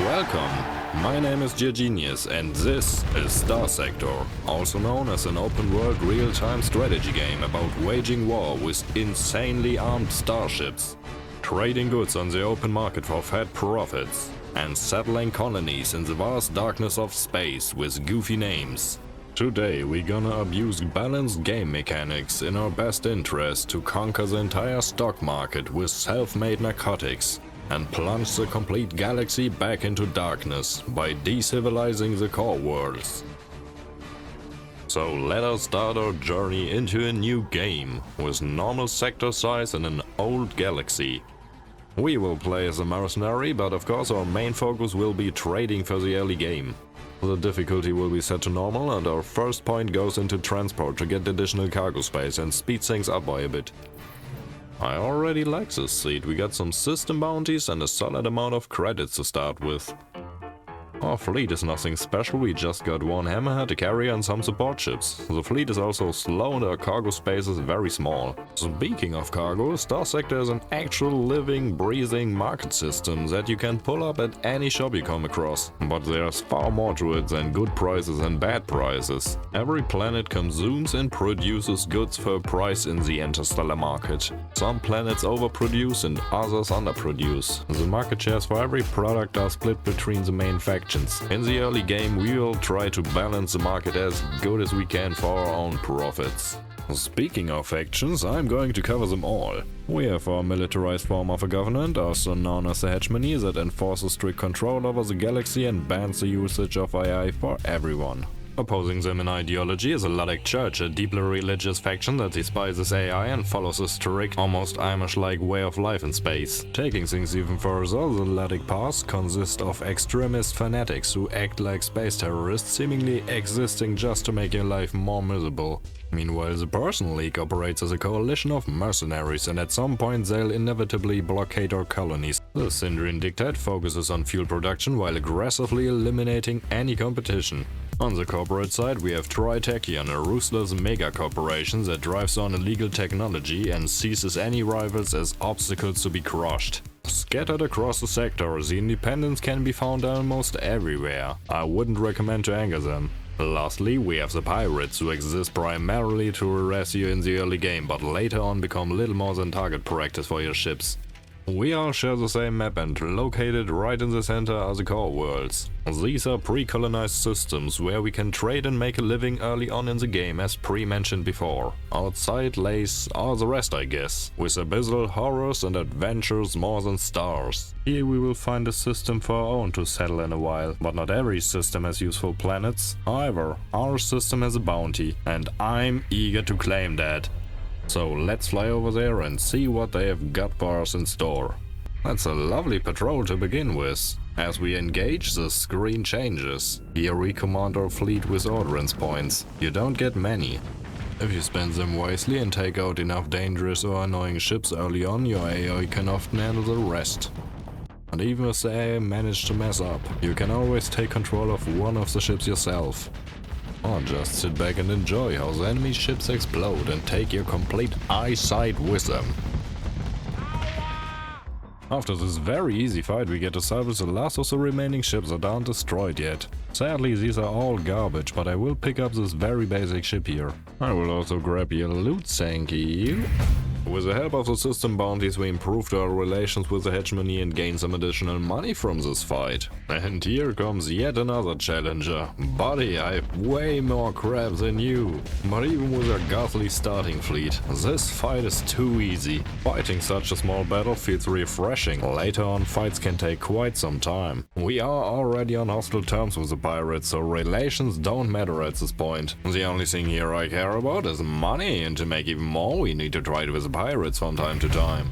Welcome, my name is Georginius and this is Star Sector, also known as an open-world real-time strategy game about waging war with insanely armed starships, trading goods on the open market for fat profits, and settling colonies in the vast darkness of space with goofy names. Today we're gonna abuse balanced game mechanics in our best interest to conquer the entire stock market with self-made narcotics and plunge the complete galaxy back into darkness by decivilizing the core worlds. So let us start our journey into a new game with normal sector size in an old galaxy. We will play as a mercenary, but of course our main focus will be trading for the early game. The difficulty will be set to normal and our first point goes into transport to get additional cargo space and speed things up by a bit. I already like this seat, we got some system bounties and a solid amount of credits to start with. Our fleet is nothing special, we just got one hammerhead carrier and some support ships. The fleet is also slow and our cargo space is very small. Speaking of cargo, Star Sector is an actual living, breathing market system that you can pull up at any shop you come across. But there's far more to it than good prices and bad prices. Every planet consumes and produces goods for a price in the interstellar market. Some planets overproduce and others underproduce. The market shares for every product are split between the main factions. In the early game we will try to balance the market as good as we can for our own profits. Speaking of factions, I'm going to cover them all. We have our militarized form of a government, also known as the hegemony, that enforces strict control over the galaxy and bans the usage of AI for everyone. Opposing them in ideology is the Ludic Church, a deeply religious faction that despises AI and follows a strict, almost Amish-like way of life in space. Taking things even further, the Ludic Path consists of extremist fanatics who act like space terrorists, seemingly existing just to make your life more miserable. Meanwhile, the Personal League operates as a coalition of mercenaries and at some point they'll inevitably blockade our colonies. The Syndrian Dictate focuses on fuel production while aggressively eliminating any competition. On the corporate side, we have Tritechia, a ruthless mega corporation that drives on illegal technology and seizes any rivals as obstacles to be crushed. Scattered across the sector, the independents can be found almost everywhere. I wouldn't recommend to anger them. Lastly, we have the pirates, who exist primarily to harass you in the early game, but later on become little more than target practice for your ships. We all share the same map and located right in the center are the core worlds. These are pre-colonized systems where we can trade and make a living early on in the game as pre-mentioned before. Outside lays all the rest, I guess, with abyssal horrors and adventures more than stars. Here we will find a system for our own to settle in a while, but not every system has useful planets. However, our system has a bounty, and I'm eager to claim that. So let's fly over there and see what they have got for us in store. That's a lovely patrol to begin with. As we engage, the screen changes. Here we command our fleet with ordnance points. You don't get many. If you spend them wisely and take out enough dangerous or annoying ships early on, your AI can often handle the rest. And even if the AI managed to mess up, you can always take control of one of the ships yourself. Or just sit back and enjoy how the enemy ships explode and take your complete eyesight with them. After this very easy fight we get to salvage the last of the remaining ships that aren't destroyed yet. Sadly these are all garbage, but I will pick up this very basic ship here. I will also grab your loot, thank you. With the help of the system bounties we improved our relations with the hegemony and gained some additional money from this fight. And here comes yet another challenger. Buddy, I have way more crap than you. But even with a ghastly starting fleet, this fight is too easy. Fighting such a small battle feels refreshing. Later on fights can take quite some time. We are already on hostile terms with the pirates, so relations don't matter at this point. The only thing here I care about is money, and to make even more we need to trade with the pirates from time to time.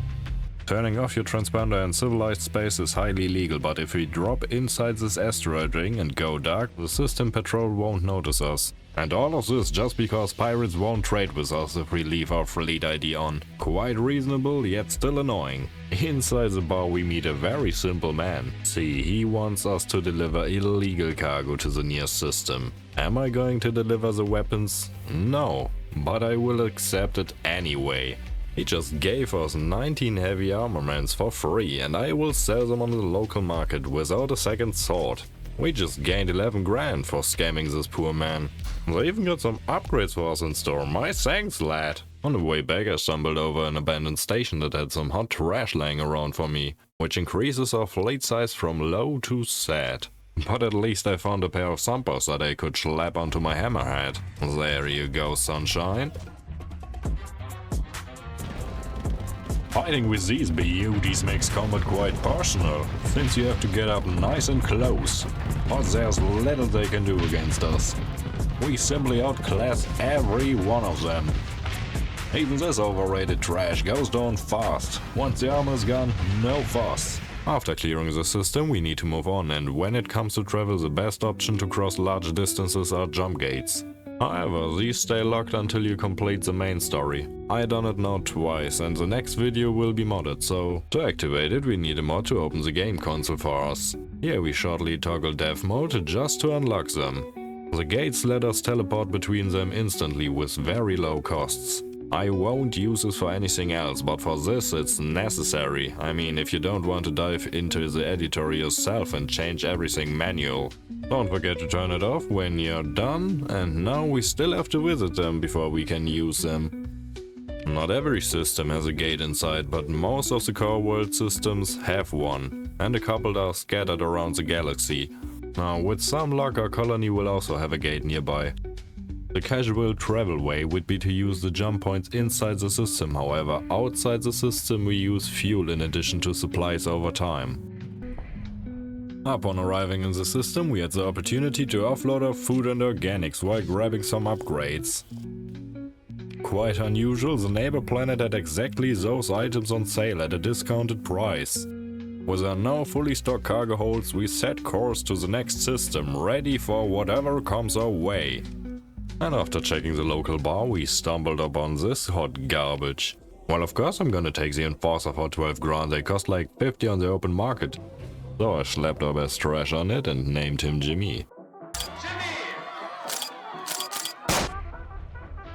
Turning off your transponder in civilized space is highly legal, but if we drop inside this asteroid ring and go dark, the system patrol won't notice us. And all of this just because pirates won't trade with us if we leave our fleet ID on. Quite reasonable, yet still annoying. Inside the bar we meet a very simple man. See, he wants us to deliver illegal cargo to the near system. Am I going to deliver the weapons? No, but I will accept it anyway. He just gave us 19 heavy armaments for free and I will sell them on the local market without a second thought. We just gained 11 grand for scamming this poor man. They even got some upgrades for us in store, my thanks lad. On the way back I stumbled over an abandoned station that had some hot trash laying around for me, which increases our fleet size from low to sad. But at least I found a pair of Sumpers that I could slap onto my hammerhead. There you go, sunshine. Fighting with these beauties makes combat quite personal, since you have to get up nice and close. But there's little they can do against us. We simply outclass every one of them. Even this overrated trash goes down fast. Once the armor's gone, no fuss. After clearing the system, we need to move on, and when it comes to travel, the best option to cross large distances are jump gates. However, these stay locked until you complete the main story. I done it now twice and the next video will be modded, so to activate it we need a mod to open the game console for us. Here we shortly toggle dev mode just to unlock them. The gates let us teleport between them instantly with very low costs. I won't use this for anything else, but for this it's necessary. I mean, if you don't want to dive into the editor yourself and change everything manual. Don't forget to turn it off when you're done, and now we still have to visit them before we can use them. Not every system has a gate inside, but most of the core world systems have one, and a couple are scattered around the galaxy. Now, with some luck our colony will also have a gate nearby. The casual travel way would be to use the jump points inside the system, however, outside the system we use fuel in addition to supplies over time. Upon arriving in the system, we had the opportunity to offload our food and organics while grabbing some upgrades. Quite unusual, the neighbor planet had exactly those items on sale at a discounted price. With our now fully stocked cargo holds, we set course to the next system, ready for whatever comes our way. And after checking the local bar, we stumbled upon this hot garbage. Well, of course I'm gonna take the Enforcer for 12 grand, they cost like 50 on the open market. So I slapped our best trash on it and named him Jimmy.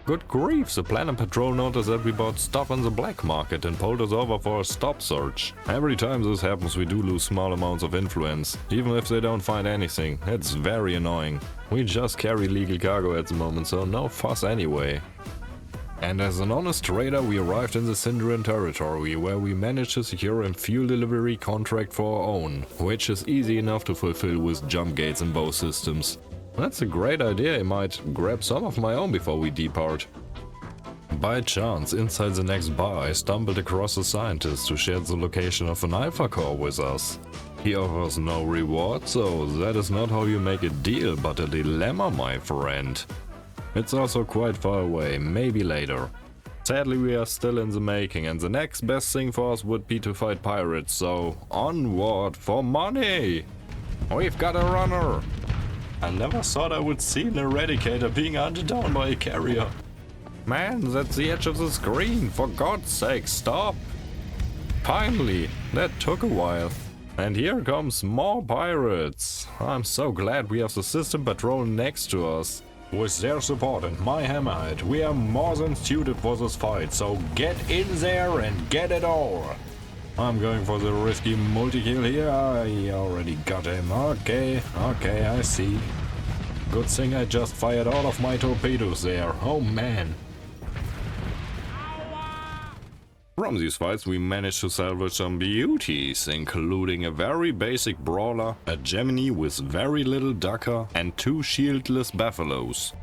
Good grief, the Planet Patrol noticed that we bought stuff on the black market and pulled us over for a stop search. Every time this happens we do lose small amounts of influence, even if they don't find anything. It's very annoying. We just carry legal cargo at the moment, so no fuss anyway. And as an honest trader we arrived in the Syndrian territory, where we managed to secure a fuel delivery contract for our own, which is easy enough to fulfill with jump gates in both systems. That's a great idea, I might grab some of my own before we depart. By chance, inside the next bar I stumbled across a scientist who shared the location of an Alpha Core with us. He offers no reward, so that is not how you make a deal, but a dilemma, my friend. It's also quite far away, maybe later. Sadly we are still in the making and the next best thing for us would be to fight pirates, so onward for money! We've got a runner! I never thought I would see an Eradicator being hunted down by a carrier. Man, that's the edge of the screen, for God's sake, stop! Finally, that took a while. And here comes more pirates. I'm so glad we have the system patrol next to us. With their support and my hammerhead, we are more than suited for this fight, so get in there and get it all! I'm going for the risky multi-kill here. I already got him. Okay, I see. Good thing I just fired all of my torpedoes there. Oh man. From these fights we managed to salvage some beauties, including a very basic brawler, a Gemini with very little ducker, and 2 shieldless buffaloes.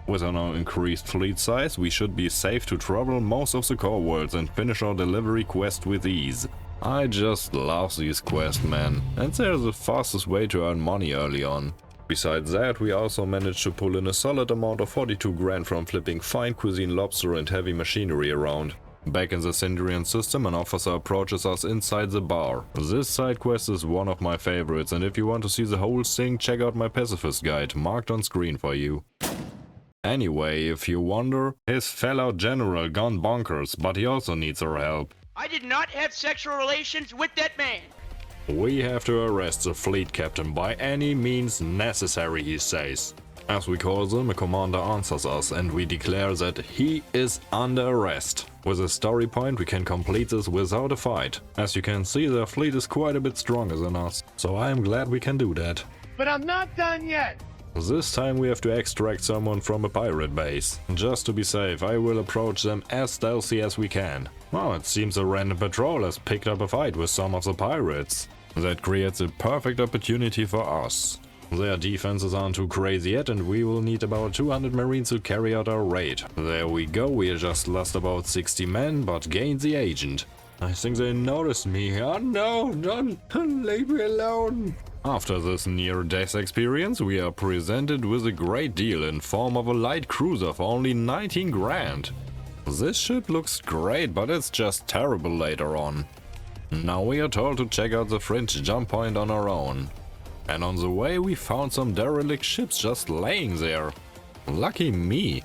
With our now increased fleet size, we should be safe to travel most of the core worlds and finish our delivery quest with ease. I just love these quests, man, and they're the fastest way to earn money early on. Besides that, we also managed to pull in a solid amount of 42 grand from flipping fine cuisine lobster and heavy machinery around. Back in the Syndrian system, an officer approaches us inside the bar. This side quest is one of my favorites, and if you want to see the whole thing, check out my pacifist guide, marked on screen for you. Anyway, if you wonder, his fellow general gone bonkers, but he also needs our help. I did not have sexual relations with that man. We have to arrest the fleet captain by any means necessary, he says. As we call them, a commander answers us and we declare that he is under arrest. With a story point we can complete this without a fight. As you can see, their fleet is quite a bit stronger than us, so I am glad we can do that. But I'm not done yet. This time we have to extract someone from a pirate base. Just to be safe, I will approach them as stealthy as we can. Well, it seems a random patrol has picked up a fight with some of the pirates. That creates a perfect opportunity for us. Their defenses aren't too crazy yet, and we will need about 200 marines to carry out our raid. There we go, we just lost about 60 men, but gained the agent. I think they noticed me. Oh no, don't leave me alone. After this near-death experience, we are presented with a great deal in form of a light cruiser for only 19 grand. This ship looks great, but it's just terrible later on. Now we are told to check out the fringe jump point on our own. And on the way we found some derelict ships just laying there. Lucky me.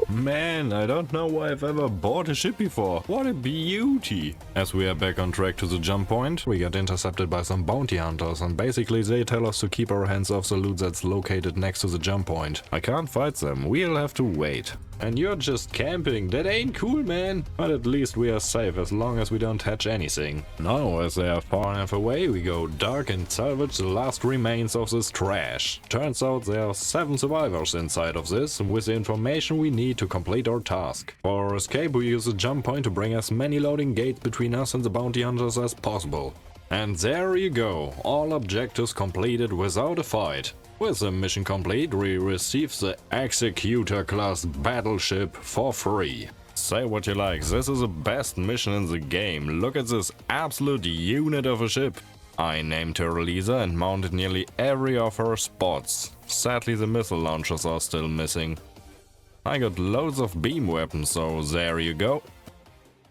Man, I don't know why I've ever bought a ship before. What a beauty! As we are back on track to the jump point, we get intercepted by some bounty hunters, and basically they tell us to keep our hands off the loot that's located next to the jump point. I can't fight them, we'll have to wait. And you're just camping, that ain't cool, man! But at least we are safe as long as we don't touch anything. Now, as they are far enough away, we go dark and salvage the last remains of this trash. Turns out there are 7 survivors inside of this, with the information we need to complete our task. For our escape, we use the jump point to bring as many loading gates between us and the bounty hunters as possible. And there you go, all objectives completed without a fight. With the mission complete, we receive the Executor class battleship for free. Say what you like, this is the best mission in the game. Look at this absolute unit of a ship. I named her Lisa and mounted nearly every of her spots. Sadly, the missile launchers are still missing. I got loads of beam weapons, so there you go.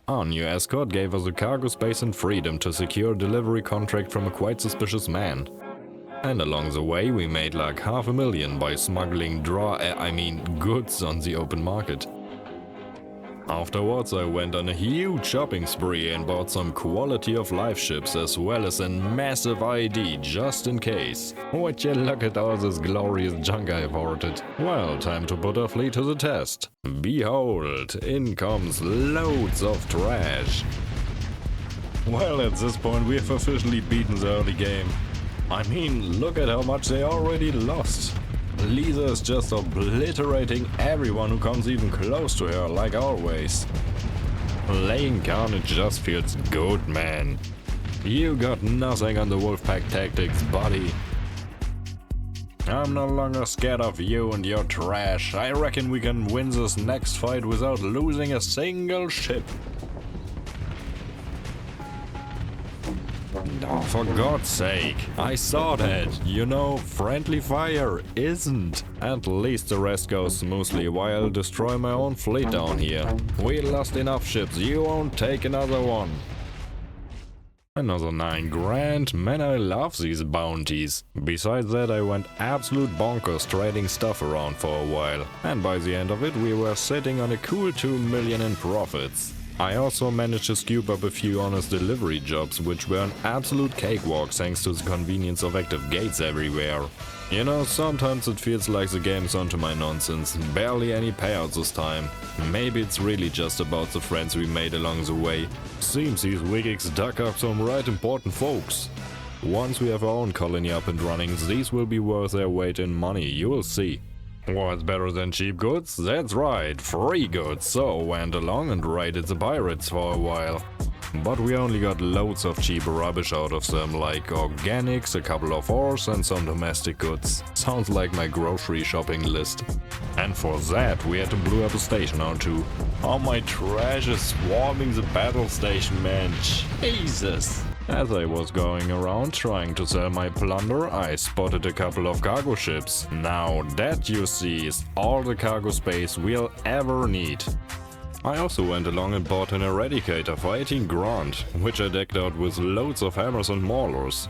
Our new escort gave us a cargo space and freedom to secure a delivery contract from a quite suspicious man. And along the way we made like $500,000 by smuggling goods on the open market. Afterwards I went on a huge shopping spree and bought some quality of life ships as well as a massive ID just in case. Would you look at all this glorious junk I've hoarded. Well, time to put our fleet to the test. Behold, in comes loads of trash. Well, at this point we have officially beaten the early game. I mean, look at how much they already lost. Lisa is just obliterating everyone who comes even close to her, like always. Laying carnage just feels good, man. You got nothing on the Wolfpack tactics, buddy. I'm no longer scared of you and your trash. I reckon we can win this next fight without losing a single ship. Oh, for God's sake, I saw that. You know, friendly fire isn't. At least the rest goes smoothly while I'll destroy my own fleet down here. We lost enough ships, you won't take another one. Another 9 grand, man, I love these bounties. Besides that, I went absolute bonkers trading stuff around for a while. And by the end of it, we were sitting on a cool 2 million in profits. I also managed to scoop up a few honest delivery jobs, which were an absolute cakewalk thanks to the convenience of active gates everywhere. You know, sometimes it feels like the game's onto my nonsense, barely any payouts this time. Maybe it's really just about the friends we made along the way. Seems these Wiggix dug up some right important folks. Once we have our own colony up and running, these will be worth their weight in money, you will see. What's better than cheap goods? That's right, free goods. So went along and raided the pirates for a while. But we only got loads of cheap rubbish out of them, like organics, a couple of ores and some domestic goods. Sounds like my grocery shopping list. And for that we had to blow up a station or two. Oh, my trash is swarming the battle station, man. Jesus! As I was going around trying to sell my plunder, I spotted a couple of cargo ships. Now that, you see, is all the cargo space we'll ever need. I also went along and bought an Eradicator for 18 grand, which I decked out with loads of hammers and maulers.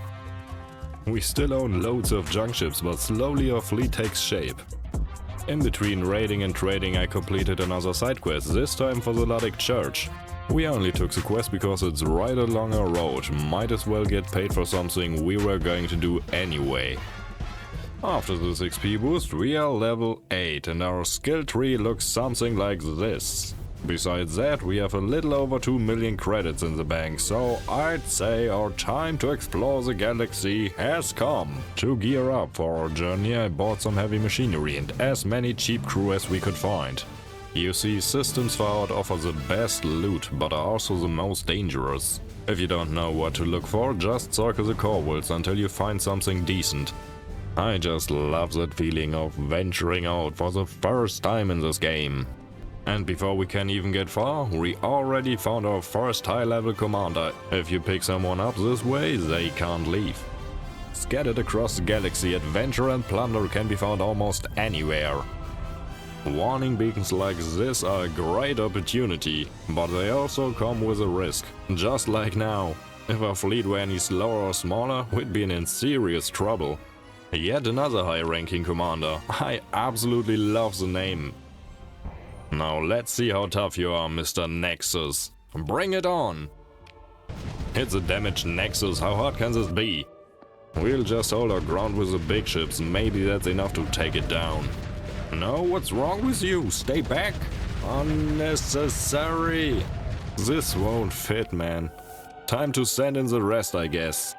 We still own loads of junk ships, but slowly our fleet takes shape. In between raiding and trading I completed another side quest, this time for the Luddic Church. We only took the quest because it's right along our road, might as well get paid for something we were going to do anyway. After this XP boost we are level 8 and our skill tree looks something like this. Besides that, we have a little over 2 million credits in the bank, so I'd say our time to explore the galaxy has come. To gear up for our journey, I bought some heavy machinery and as many cheap crew as we could find. You see, Systems Fallout offer the best loot, but are also the most dangerous. If you don't know what to look for, just circle the core worlds until you find something decent. I just love that feeling of venturing out for the first time in this game. And before we can even get far, we already found our first high-level commander. If you pick someone up this way, they can't leave. Scattered across the galaxy, adventure and plunder can be found almost anywhere. Warning beacons like this are a great opportunity, but they also come with a risk. Just like now. If our fleet were any slower or smaller, we'd be in serious trouble. Yet another high-ranking commander. I absolutely love the name. Now let's see how tough you are, Mr. Nexus. Bring it on! It's a damaged Nexus, how hard can this be? We'll just hold our ground with the big ships, maybe that's enough to take it down. No, what's wrong with you? Stay back! Unnecessary! This won't fit, man. Time to send in the rest, I guess.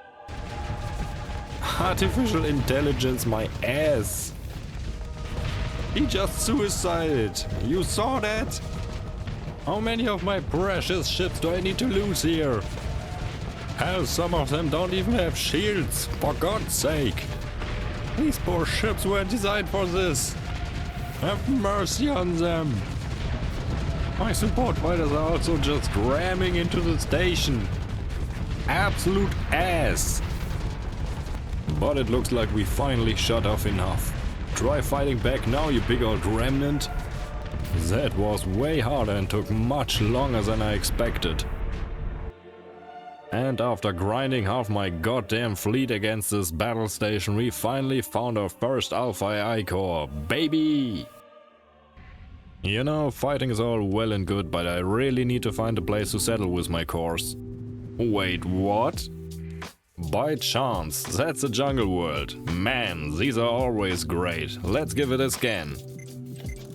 Artificial intelligence, my ass! He just suicided! You saw that? How many of my precious ships do I need to lose here? Hell, some of them don't even have shields, for God's sake! These poor ships were designed for this! Have mercy on them! My support fighters are also just ramming into the station! Absolute ass! But it looks like we finally shut off enough. Try fighting back now, you big old remnant. That was way harder and took much longer than I expected. And after grinding half my goddamn fleet against this battle station, we finally found our first Alpha AI core, baby! You know, fighting is all well and good, but I really need to find a place to settle with my cores. Wait, what? By chance, that's a jungle world. Man, these are always great. Let's give it a scan.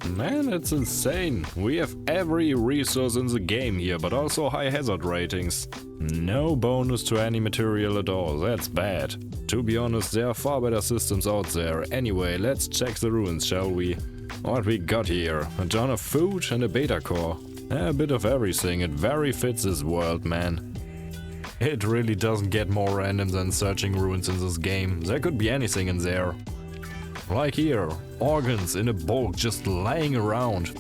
Man, it's insane. We have every resource in the game here, but also high hazard ratings. No bonus to any material at all, that's bad. To be honest, there are far better systems out there. Anyway, let's check the ruins, shall we? What we got here? A ton of food and a beta core. A bit of everything, it very fits this world, man. It really doesn't get more random than searching ruins in this game. There could be anything in there. Like here, organs in a bulk just laying around.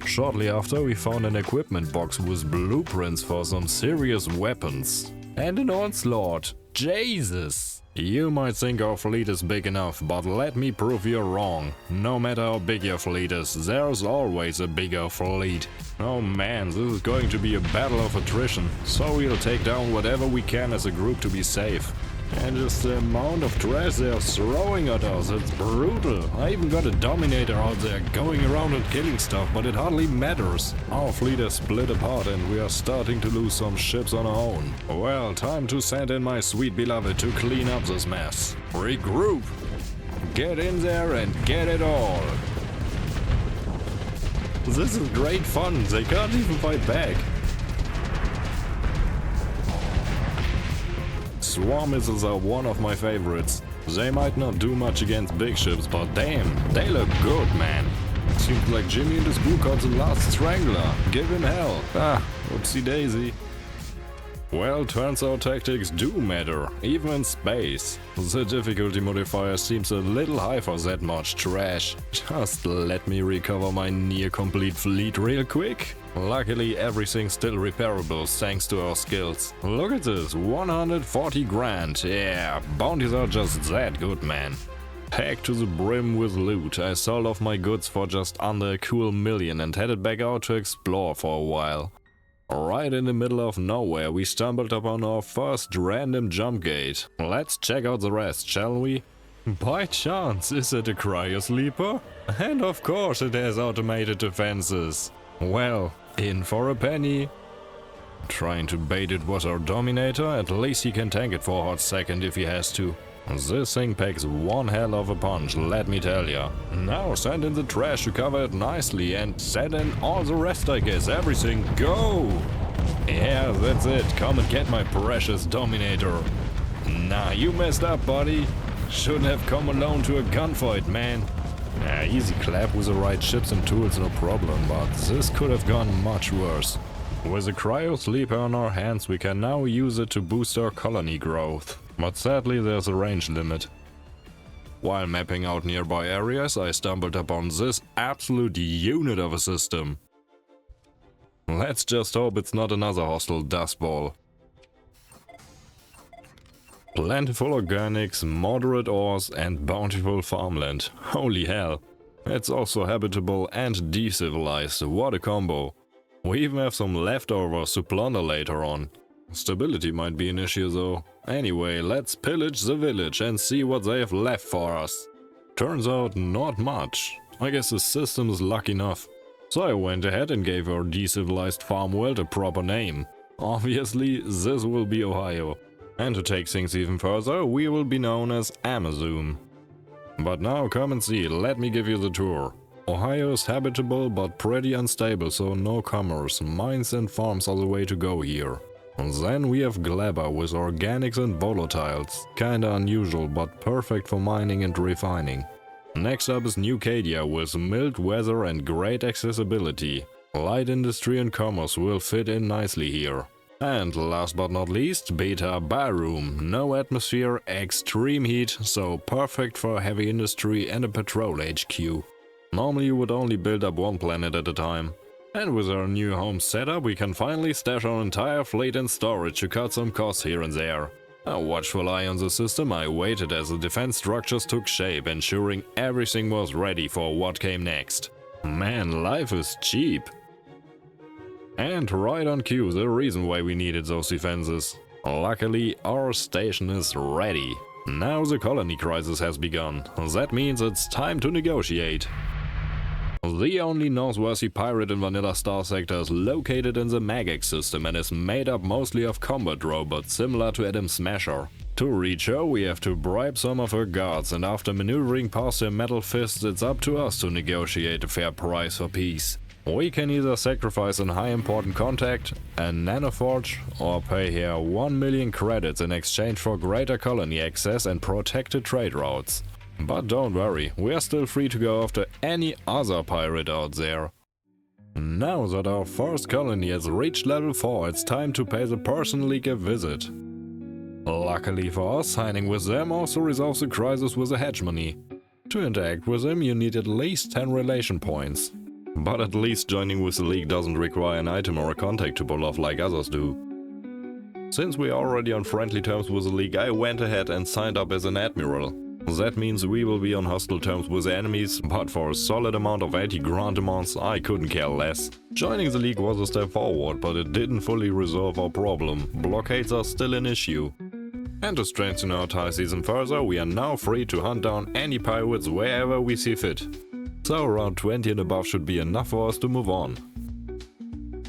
Shortly after, we found an equipment box with blueprints for some serious weapons. And an onslaught. Jesus! You might think our fleet is big enough, but let me prove you're wrong. No matter how big your fleet is, there's always a bigger fleet. Oh man, this is going to be a battle of attrition, so we'll take down whatever we can as a group to be safe. And just the amount of trash they're throwing at us, it's brutal. I even got a Dominator out there going around and killing stuff, but it hardly matters. Our fleet is split apart and we are starting to lose some ships on our own. Well, time to send in my sweet beloved to clean up this mess. Regroup! Get in there and get it all! This is great fun, they can't even fight back. Swarm missiles are one of my favorites. They might not do much against big ships, but damn, they look good, man. Seems like Jimmy and his crew caught the last strangler. Give him hell. Ah, whoopsie daisy. Well, turns out tactics do matter, even in space. The difficulty modifier seems a little high for that much trash. Just let me recover my near-complete fleet real quick. Luckily, everything's still repairable thanks to our skills. Look at this, 140 grand. Yeah, bounties are just that good, man. Packed to the brim with loot, I sold off my goods for just under a cool million and headed back out to explore for a while. Right in the middle of nowhere, we stumbled upon our first random jump gate. Let's check out the rest, shall we? By chance, is it a cryosleeper? And of course it has automated defenses. Well, in for a penny. Trying to bait it was our Dominator, at least he can tank it for a hot second if he has to. This thing packs one hell of a punch, let me tell ya. Now send in the trash to cover it nicely and send in all the rest, I guess. Everything, go! Yeah, that's it. Come and get my precious Dominator. Nah, you messed up, buddy. Shouldn't have come alone to a gunfight, man. Nah, easy clap with the right chips and tools, no problem, but this could have gone much worse. With a cryo sleeper on our hands, we can now use it to boost our colony growth. But sadly there's a range limit. While mapping out nearby areas, I stumbled upon this absolute unit of a system. Let's just hope it's not another hostile dust ball. Plentiful organics, moderate ores and bountiful farmland. Holy hell. It's also habitable and decivilized, what a combo. We even have some leftovers to plunder later on. Stability might be an issue though. Anyway, let's pillage the village and see what they have left for us. Turns out not much. I guess the system is lucky enough. So I went ahead and gave our decivilized farm world a proper name. Obviously, this will be Ohio. And to take things even further, we will be known as Amazon. But now come and see, let me give you the tour. Ohio is habitable but pretty unstable, so no commerce, mines and farms are the way to go here. Then we have Gleba with organics and volatiles, kinda unusual but perfect for mining and refining. Next up is New Cadia with mild weather and great accessibility. Light industry and commerce will fit in nicely here. And last but not least, Beta Barum, no atmosphere, extreme heat, so perfect for heavy industry and a patrol HQ. Normally you would only build up one planet at a time. And with our new home setup we can finally stash our entire fleet in storage to cut some costs here and there. A watchful eye on the system, I waited as the defense structures took shape, ensuring everything was ready for what came next. Man, life is cheap. And right on cue, the reason why we needed those defenses. Luckily, our station is ready. Now the colony crisis has begun. That means it's time to negotiate. The only noteworthy pirate in Vanilla Star Sector is located in the Magix system and is made up mostly of combat robots, similar to Adam Smasher. To reach her, we have to bribe some of her guards, and after maneuvering past their metal fists, it's up to us to negotiate a fair price for peace. We can either sacrifice a high important contact, a nanoforge, or pay her 1 million credits in exchange for greater colony access and protected trade routes. But don't worry, we are still free to go after any other pirate out there. Now that our first colony has reached level 4, it's time to pay the Person League a visit. Luckily for us, signing with them also resolves the crisis with a hegemony. To interact with them you need at least 10 relation points. But at least joining with the League doesn't require an item or a contact to pull off like others do. Since we are already on friendly terms with the League, I went ahead and signed up as an admiral. That means we will be on hostile terms with enemies, but for a solid amount of 80 grand amounts, I couldn't care less. Joining the League was a step forward, but it didn't fully resolve our problem. Blockades are still an issue. And to strengthen our ties even further, we are now free to hunt down any pirates wherever we see fit. So around 20 and above should be enough for us to move on.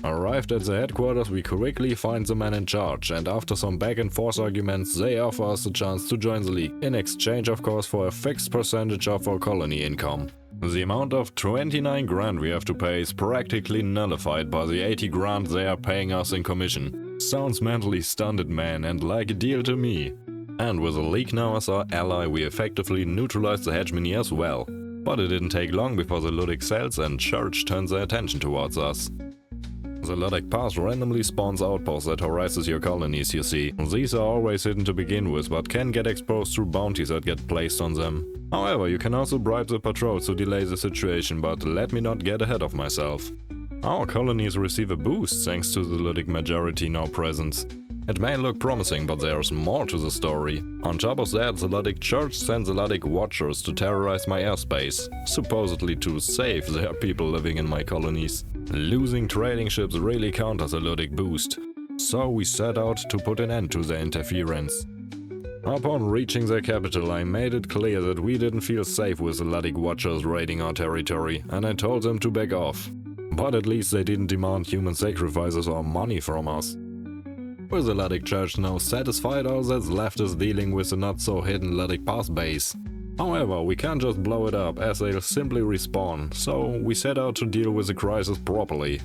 Arrived at the headquarters, we quickly find the man in charge, and after some back and forth arguments, they offer us the chance to join the League, in exchange of course for a fixed percentage of our colony income. The amount of 29 grand we have to pay is practically nullified by the 80 grand they are paying us in commission. Sounds mentally stunted, man, and like a deal to me. And with the League now as our ally, we effectively neutralized the hegemony as well. But it didn't take long before the Ludic cells and Church turned their attention towards us. The Ludic Pass randomly spawns outposts that harass your colonies, you see. These are always hidden to begin with, but can get exposed through bounties that get placed on them. However, you can also bribe the patrols to delay the situation, but let me not get ahead of myself. Our colonies receive a boost thanks to the Ludic majority now present. It may look promising, but there's more to the story. On top of that, the Ludic Church sends the Ludic Watchers to terrorize my airspace, supposedly to save their people living in my colonies. Losing trading ships really counters a Ludic boost, so we set out to put an end to their interference. Upon reaching their capital, I made it clear that we didn't feel safe with the Ludic Watchers raiding our territory, and I told them to back off. But at least they didn't demand human sacrifices or money from us. With the Luddic Church now satisfied, all that's left is dealing with the not-so-hidden Luddic Path base. However, we can't just blow it up, as they'll simply respawn, so we set out to deal with the crisis properly.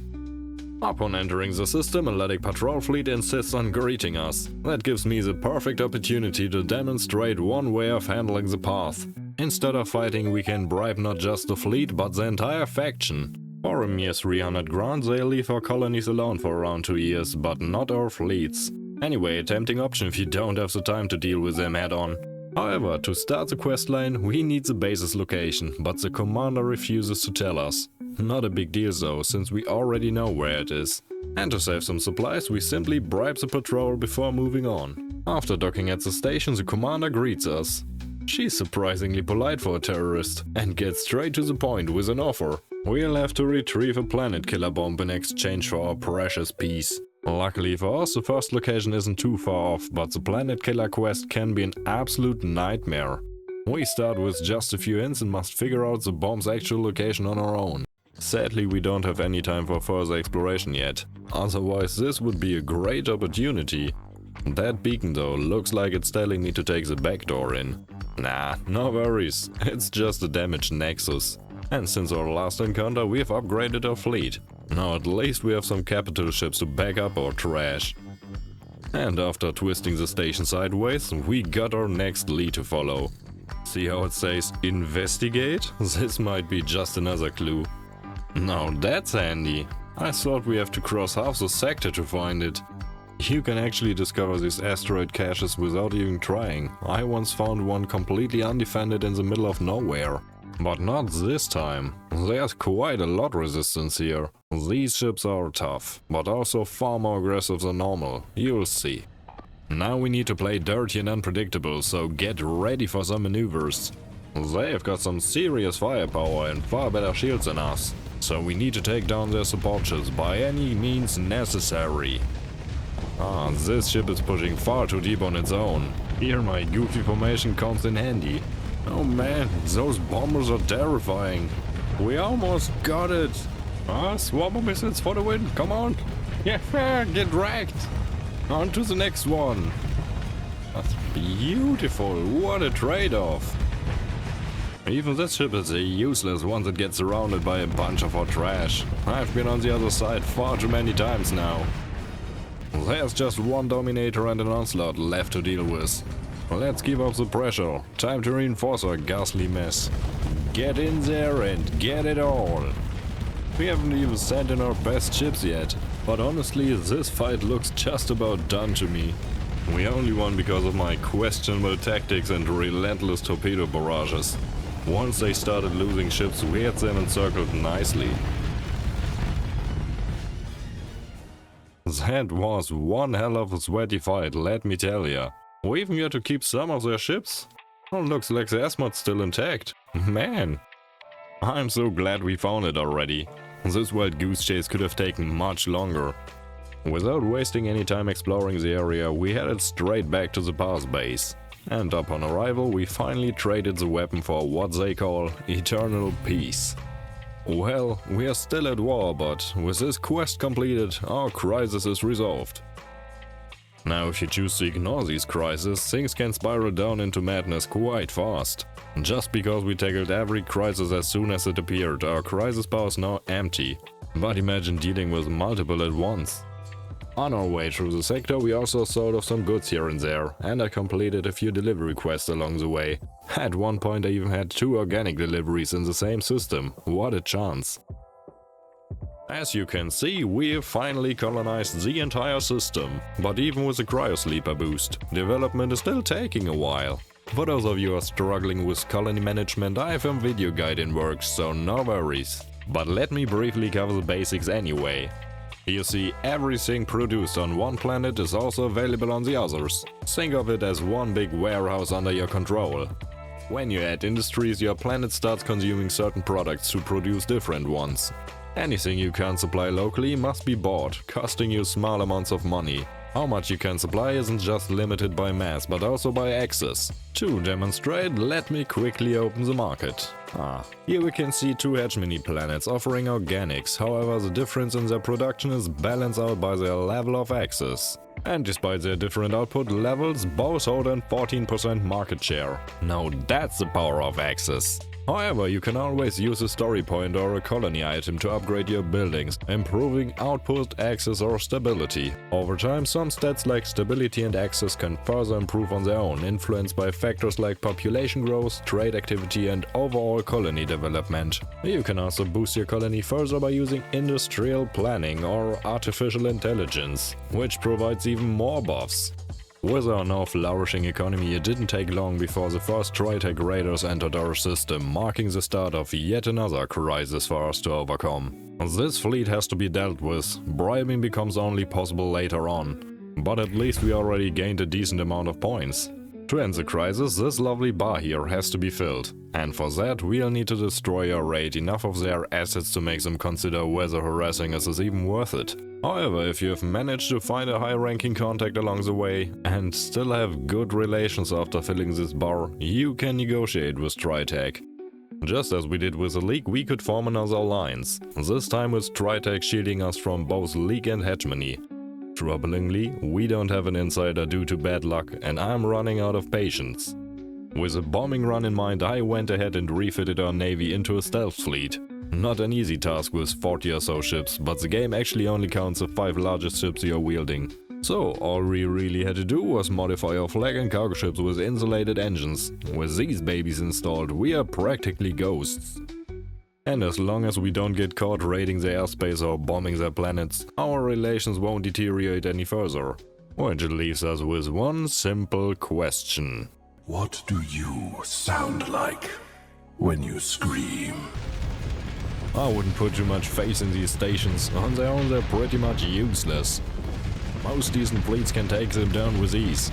Upon entering the system, a Luddic patrol fleet insists on greeting us. That gives me the perfect opportunity to demonstrate one way of handling the path. Instead of fighting, we can bribe not just the fleet, but the entire faction. For a mere 300 grand, they'll leave our colonies alone for around 2 years, but not our fleets. Anyway, a tempting option if you don't have the time to deal with them head-on. However, to start the questline, we need the base's location, but the commander refuses to tell us. Not a big deal though, since we already know where it is. And to save some supplies, we simply bribe the patrol before moving on. After docking at the station, the commander greets us. She's surprisingly polite for a terrorist, and gets straight to the point with an offer. We'll have to retrieve a planet killer bomb in exchange for our precious peace. Luckily for us, the first location isn't too far off, but the planet killer quest can be an absolute nightmare. We start with just a few hints and must figure out the bomb's actual location on our own. Sadly, we don't have any time for further exploration yet. Otherwise, this would be a great opportunity. That beacon though looks like it's telling me to take the back door in. Nah, no worries, it's just a damaged Nexus. And since our last encounter, we have upgraded our fleet. Now at least we have some capital ships to back up our trash. And after twisting the station sideways, we got our next lead to follow. See how it says investigate? This might be just another clue. Now that's handy. I thought we have to cross half the sector to find it. You can actually discover these asteroid caches without even trying. I once found one completely undefended in the middle of nowhere. But not this time. There's quite a lot resistance here. These ships are tough, but also far more aggressive than normal. You'll see. Now we need to play dirty and unpredictable, so get ready for some maneuvers. They've got some serious firepower and far better shields than us, so we need to take down their support ships by any means necessary. This ship is pushing far too deep on its own. Here my goofy formation comes in handy. Oh man, those bombers are terrifying. We almost got it. Swamper missiles for the win, come on. Yeah, get wrecked. On to the next one. That's beautiful, what a trade-off. Even this ship is useless once it gets surrounded by a bunch of our trash. I've been on the other side far too many times now. There's just one Dominator and an Onslaught left to deal with. Let's keep up the pressure. Time to reinforce our ghastly mess. Get in there and get it all. We haven't even sent in our best ships yet, but honestly this fight looks just about done to me. We only won because of my questionable tactics and relentless torpedo barrages. Once they started losing ships, we had them encircled nicely. That was one hell of a sweaty fight, let me tell ya. We even got to keep some of their ships. Oh, looks like the S-mod's still intact. Man, I'm so glad we found it already. This wild goose chase could have taken much longer. Without wasting any time exploring the area, we headed straight back to the path base. And upon arrival, we finally traded the weapon for what they call eternal peace. Well, we are still at war, but with this quest completed, our crisis is resolved. Now if you choose to ignore these crises, things can spiral down into madness quite fast. Just because we tackled every crisis as soon as it appeared, our crisis bar is now empty. But imagine dealing with multiple at once. On our way through the sector we also sold off some goods here and there, and I completed a few delivery quests along the way. At one point I even had 2 organic deliveries in the same system, what a chance. As you can see, we have finally colonized the entire system, but even with the cryosleeper boost, development is still taking a while. For those of you who are struggling with colony management, I have a video guide in works, so no worries. But let me briefly cover the basics anyway. You see, everything produced on one planet is also available on the others. Think of it as one big warehouse under your control. When you add industries, your planet starts consuming certain products to produce different ones. Anything you can't supply locally must be bought, costing you small amounts of money. How much you can supply isn't just limited by mass, but also by access. To demonstrate, let me quickly open the market. Here we can see 2 hegemony planets offering organics, however the difference in their production is balanced out by their level of access. And despite their different output levels, both hold a 14% market share. Now that's the power of Axis. However, you can always use a story point or a colony item to upgrade your buildings, improving output, access or stability. Over time, some stats like stability and access can further improve on their own, influenced by factors like population growth, trade activity and overall colony development. You can also boost your colony further by using industrial planning or artificial intelligence, which provides even more buffs. With our now flourishing economy, it didn't take long before the first Tritech raiders entered our system, marking the start of yet another crisis for us to overcome. This fleet has to be dealt with, bribing becomes only possible later on, but at least we already gained a decent amount of points. To end the crisis, this lovely bar here has to be filled, and for that we'll need to destroy or raid enough of their assets to make them consider whether harassing us is even worth it. However, if you have managed to find a high-ranking contact along the way and still have good relations after filling this bar, you can negotiate with Tritech. Just as we did with the League, we could form another alliance, this time with Tritech shielding us from both League and hegemony. Troublingly, we don't have an insider due to bad luck and I'm running out of patience. With a bombing run in mind, I went ahead and refitted our navy into a stealth fleet. Not an easy task with 40 or so ships, but the game actually only counts the 5 largest ships you're wielding. So all we really had to do was modify our flag and cargo ships with insulated engines. With these babies installed, we are practically ghosts. And as long as we don't get caught raiding their airspace or bombing their planets, our relations won't deteriorate any further. Which leaves us with one simple question. What do you sound like when you scream? I wouldn't put too much faith in these stations, on their own they're pretty much useless. Most decent fleets can take them down with ease.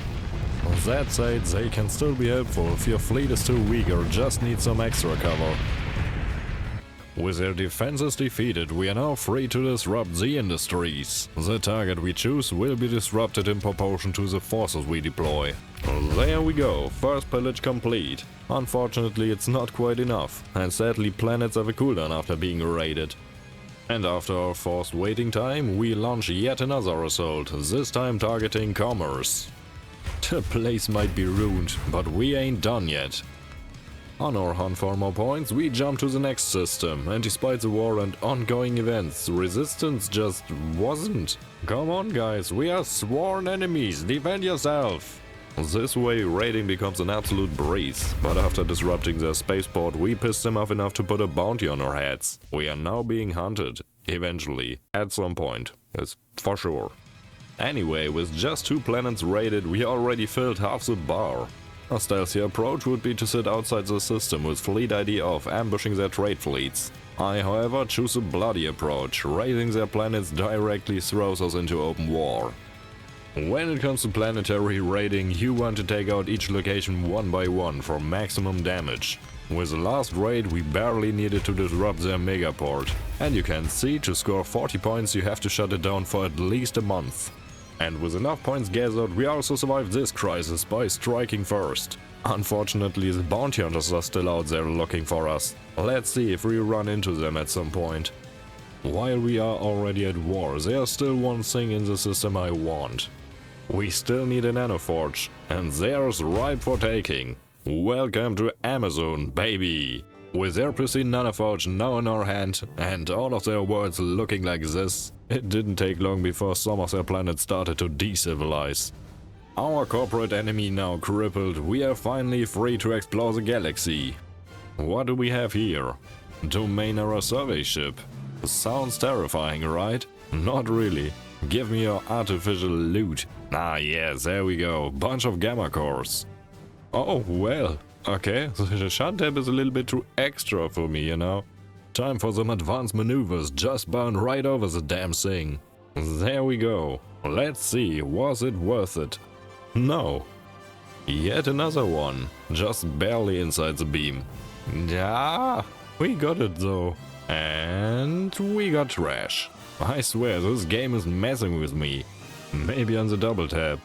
That said, they can still be helpful if your fleet is too weak or just needs some extra cover. With their defenses defeated, we are now free to disrupt the industries. The target we choose will be disrupted in proportion to the forces we deploy. There we go, first pillage complete. Unfortunately, it's not quite enough, and sadly planets have a cooldown after being raided. And after our forced waiting time, we launch yet another assault, this time targeting commerce. The place might be ruined, but we ain't done yet. On our hunt for more points, we jump to the next system, and despite the war and ongoing events, resistance just wasn't. Come on guys, we are sworn enemies, defend yourself! This way raiding becomes an absolute breeze, but after disrupting their spaceport we pissed them off enough to put a bounty on our heads. We are now being hunted, eventually, at some point, it's for sure. Anyway, with just 2 planets raided we already filled half the bar. A stealthy approach would be to sit outside the system with fleet ID off, ambushing their trade fleets. I, however, choose a bloody approach, raiding their planets directly throws us into open war. When it comes to planetary raiding, you want to take out each location one by one for maximum damage. With the last raid we barely needed to disrupt their megaport, and you can see to score 40 points you have to shut it down for at least a month. And with enough points gathered, we also survived this crisis by striking first. Unfortunately, the bounty hunters are still out there looking for us. Let's see if we run into them at some point. While we are already at war, there's still one thing in the system I want. We still need a nanoforge, and there's ripe for taking. Welcome to Amazon, baby! With their pristine nanoforge now in our hand, and all of their worlds looking like this, it didn't take long before some of their planets started to decivilize. Our corporate enemy now crippled, we are finally free to explore the galaxy. What do we have here? Domain error survey ship. Sounds terrifying, right? Not really. Give me your artificial loot. Ah yes, there we go, bunch of gamma cores. Oh well, okay, the shot tab is a little bit too extra for me, you know. Time for some advanced maneuvers, just burn right over the damn thing. There we go. Let's see, was it worth it? No. Yet another one, just barely inside the beam. Yeah, we got it though. And we got trash. I swear this game is messing with me. Maybe on the double tap.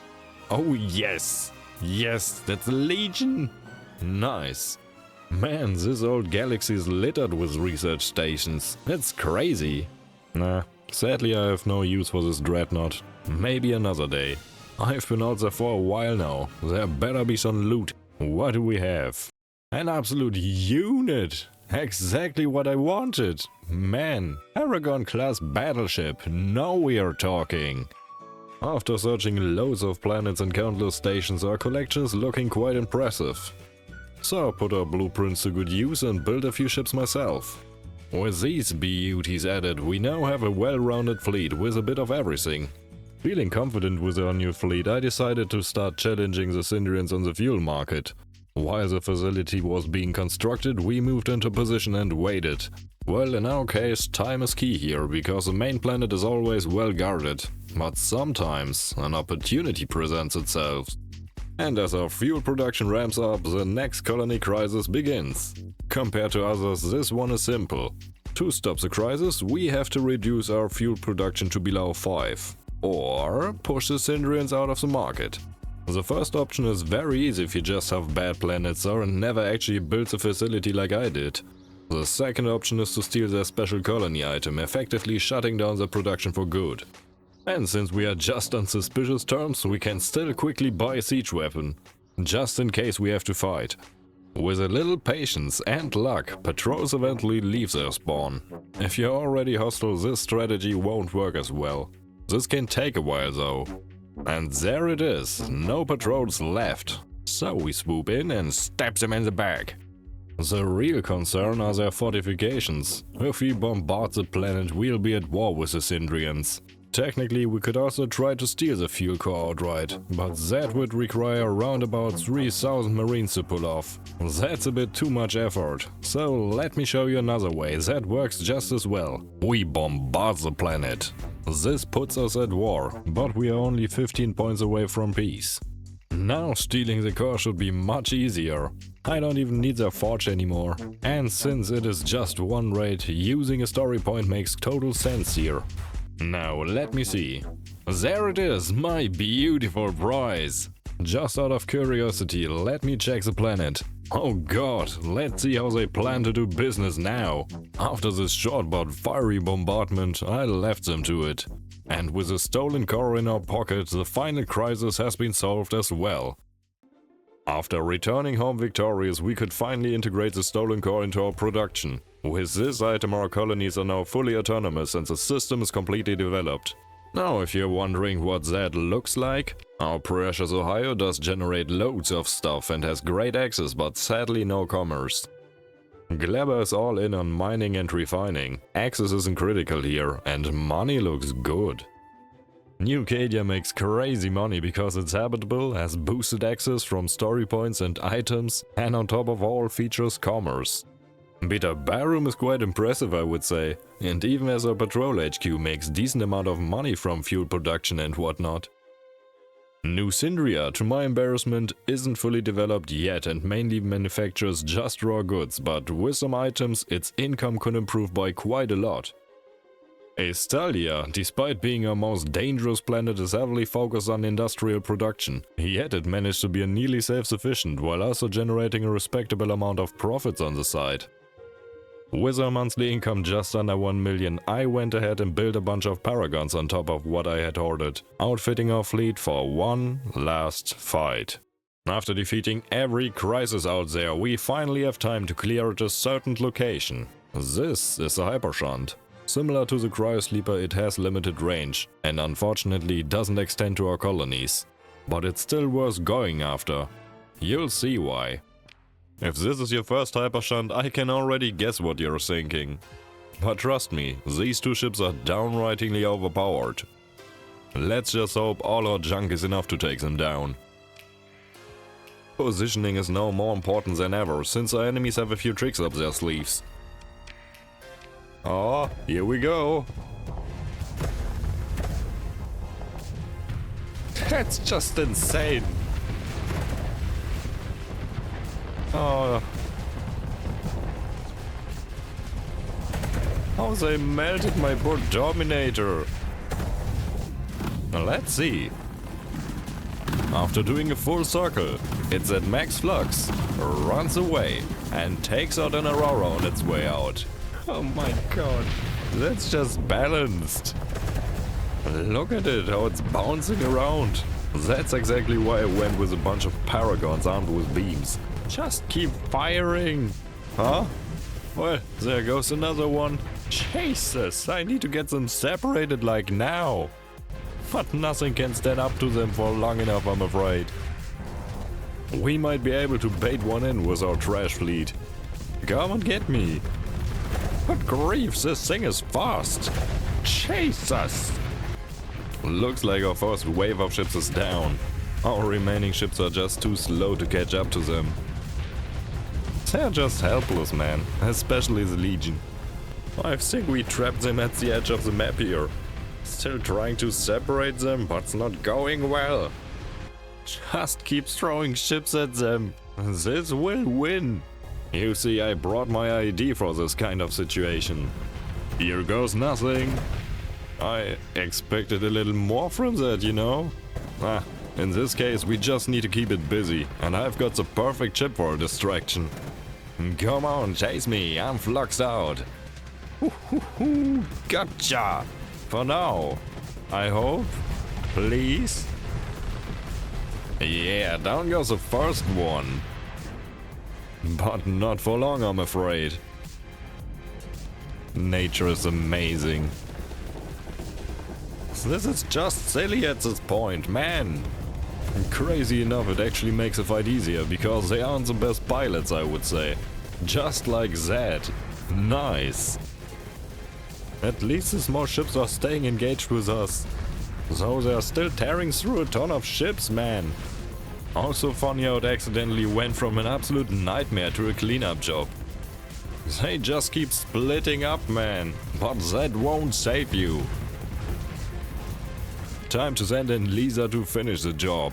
Oh yes! Yes, that's a Legion! Nice. Man, this old galaxy is littered with research stations. It's crazy. Nah, sadly I have no use for this dreadnought. maybe another day. I've been out there for a while now. There better be some loot. What do we have? An absolute unit! Exactly what I wanted! Man, Aragon class battleship, now we are talking! After searching loads of planets and countless stations, our collection is looking quite impressive. So I put our blueprints to good use and built a few ships myself. With these beauties added, we now have a well-rounded fleet with a bit of everything. Feeling confident with our new fleet, I decided to start challenging the Sindrians on the fuel market. While the facility was being constructed, we moved into position and waited. Well, in our case, time is key here, because the main planet is always well guarded. But sometimes an opportunity presents itself. And as our fuel production ramps up, the next colony crisis begins. Compared to others, this one is simple. To stop the crisis, we have to reduce our fuel production to below 5. Or push the Sindrians out of the market. The first option is very easy if you just have bad planets or never actually built a facility like I did. The second option is to steal their special colony item, effectively shutting down the production for good. And since we are just on suspicious terms, we can still quickly buy a siege weapon, just in case we have to fight. With a little patience and luck, patrols eventually leave their spawn. If you're already hostile, this strategy won't work as well. This can take a while though. And there it is, no patrols left. So we swoop in and stab them in the back. The real concern are their fortifications. If we bombard the planet, we'll be at war with the Sindrians. Technically, we could also try to steal the fuel core outright, but that would require around about 3,000 marines to pull off. That's a bit too much effort, so let me show you another way that works just as well. We bombard the planet. This puts us at war, but we are only 15 points away from peace. Now stealing the core should be much easier. I don't even need their forge anymore. And since it is just one raid, using a story point makes total sense here. Now let me see. There it is, my beautiful prize! Just out of curiosity, let me check the planet. Oh god, let's see how they plan to do business now. After this short but fiery bombardment, I left them to it. And with a stolen core in our pocket, the final crisis has been solved as well. After returning home victorious, we could finally integrate the stolen core into our production. With this item, our colonies are now fully autonomous and the system is completely developed. Now, if you're wondering what that looks like, our precious Ohio does generate loads of stuff and has great access, but sadly no commerce. Gleba is all in on mining and refining. Access isn't critical here, and money looks good. New Cadia makes crazy money because it's habitable, has boosted access from story points and items, and on top of all features commerce. Beta Barum is quite impressive, I would say, and even as our patrol HQ makes decent amount of money from fuel production and whatnot. New Sindria, to my embarrassment, isn't fully developed yet and mainly manufactures just raw goods, but with some items its income could improve by quite a lot. Estalia, despite being our most dangerous planet, is heavily focused on industrial production, yet it managed to be nearly self-sufficient while also generating a respectable amount of profits on the side. With our monthly income just under 1 million, I went ahead and built a bunch of paragons on top of what I had ordered, outfitting our fleet for one last fight. After defeating every crisis out there, we finally have time to clear at a certain location. This is a hypershunt. Similar to the Cryosleeper, it has limited range, and unfortunately doesn't extend to our colonies. But it's still worth going after. You'll see why. If this is your first hypershunt, I can already guess what you're thinking. But trust me, these two ships are downrightingly overpowered. Let's just hope all our junk is enough to take them down. Positioning is now more important than ever, since our enemies have a few tricks up their sleeves. Oh, here we go! That's just insane! Oh. How they melted my poor Dominator! Now let's see. After doing a full circle, it's at max flux, runs away, and takes out an Aurora on its way out. Oh my god, that's just balanced. Look at it, how it's bouncing around. That's exactly why I went with a bunch of paragons armed with beams. Just keep firing. Huh? Well, there goes another one. Jesus, I need to get them separated like now. But nothing can stand up to them for long enough, I'm afraid. We might be able to bait one in with our trash fleet. Come and get me. Good grief, this thing is fast. Jesus! Looks like our first wave of ships is down. Our remaining ships are just too slow to catch up to them. They're just helpless, man, especially the Legion. I think we trapped them at the edge of the map here. Still trying to separate them, but it's not going well. Just keep throwing ships at them. This will win. You see, I brought my ID for this kind of situation. Here goes nothing. I expected a little more from that, you know? In this case, we just need to keep it busy, and I've got the perfect ship for a distraction. Come on, chase me, I'm fluxed out. Gotcha! For now, I hope. Please? Yeah, down goes the first one. But not for long, I'm afraid. Nature is amazing. This is just silly at this point, man. Crazy enough, it actually makes the fight easier, because they aren't the best pilots, I would say. Just like that. Nice. At least the small ships are staying engaged with us. So they're still tearing through a ton of ships, man. Also funny how it accidentally went from an absolute nightmare to a cleanup job. They just keep splitting up, man. But that won't save you. Time to send in Lisa to finish the job.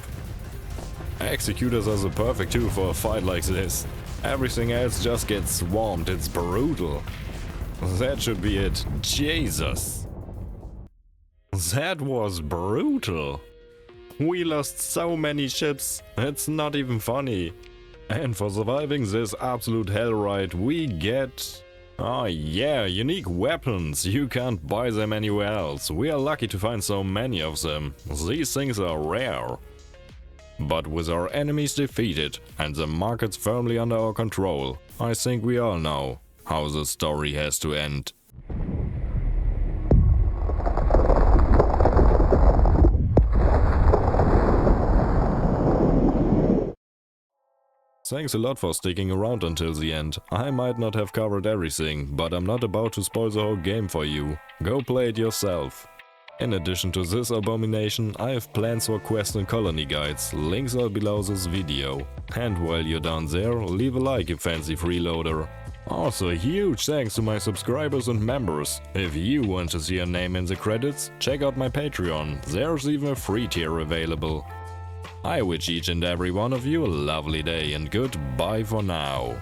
Executors are the perfect tool for a fight like this. Everything else just gets swarmed, it's brutal. That should be it. Jesus. That was brutal. We lost so many ships, it's not even funny. And for surviving this absolute hell ride, we get... oh yeah, unique weapons. You can't buy them anywhere else. We are lucky to find so many of them. These things are rare. But with our enemies defeated and the markets firmly under our control, I think we all know how the story has to end. Thanks a lot for sticking around until the end. I might not have covered everything, but I'm not about to spoil the whole game for you. Go play it yourself. In addition to this abomination, I have plans for quest and colony guides, links are below this video. And while you're down there, leave a like you fancy freeloader. Also a huge thanks to my subscribers and members. If you want to see your name in the credits, check out my Patreon, there's even a free tier available. I wish each and every one of you a lovely day and goodbye for now.